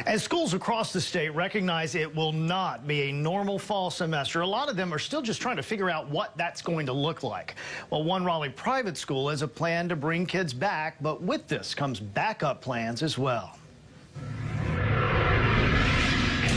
As schools across the state recognize it will not be a normal fall semester, a lot of them are still just trying to figure out what that's going to look like. Well, one Raleigh private school has a plan to bring kids back, but with this comes backup plans as well.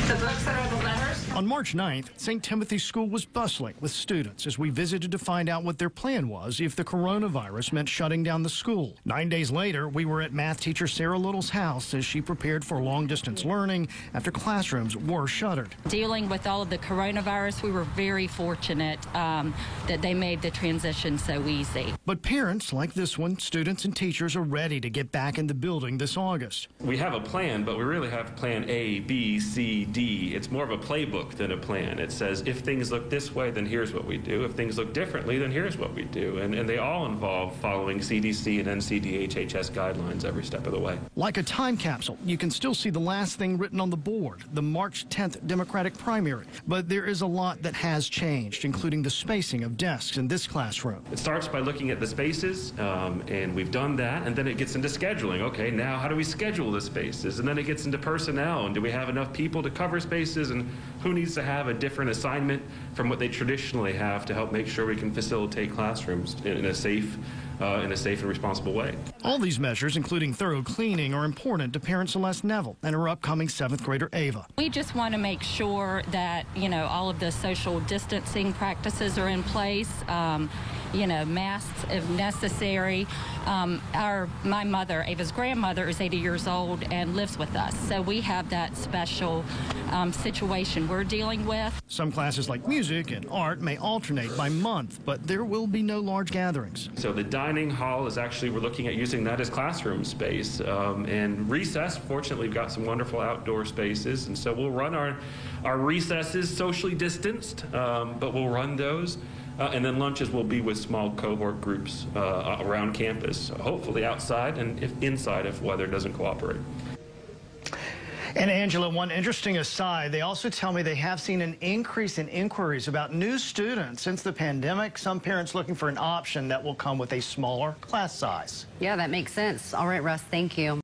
The books that are the letters? On March 9th, St. Timothy's School was bustling with students as we visited to find out what their plan was if the coronavirus meant shutting down the school. 9 days later, we were at math teacher Sarah Little's house as she prepared for long-distance learning after classrooms were shuttered. Dealing with all of the coronavirus, we were very fortunate that they made the transition so easy. But parents like this one, students and teachers are ready to get back in the building this August. We have a plan, but we really have plan A, B, C, D. It's more of a playbook than a plan. It says if things look this way, then here's what we do. If things look differently, then here's what we do. And they all involve following CDC and NCDHHS guidelines every step of the way. Like a time capsule, you can still see the last thing written on the board, the March 10th Democratic primary. But there is a lot that has changed, including the spacing of desks in this classroom. It starts by looking at the spaces, and we've done that, and then it gets into scheduling. Okay, now how do we schedule the spaces? And then it gets into personnel, and do we have enough people to cover spaces, and who needs to have a different assignment from what they traditionally have to help make sure we can facilitate classrooms in a safe and responsible way. All these measures, including thorough cleaning, are important to parent Celeste Neville and her upcoming 7th grader Ava. We just want to make sure that, all of the social distancing practices are in place. Masks if necessary. My mother, Ava's grandmother, is 80 years old and lives with us. So we have that special situation we're dealing with. Some classes like music and art may alternate by month, but there will be no large gatherings. So the dining hall is actually, we're looking at using that as classroom space. And recess, fortunately, we've got some wonderful outdoor spaces. And so we'll run our recesses socially distanced, but we'll run those. And then lunches will be with small cohort groups around campus, hopefully outside and inside if weather doesn't cooperate. And Angela, one interesting aside, they also tell me they have seen an increase in inquiries about new students since the pandemic. Some parents looking for an option that will come with a smaller class size. Yeah, that makes sense. All right, Russ, thank you.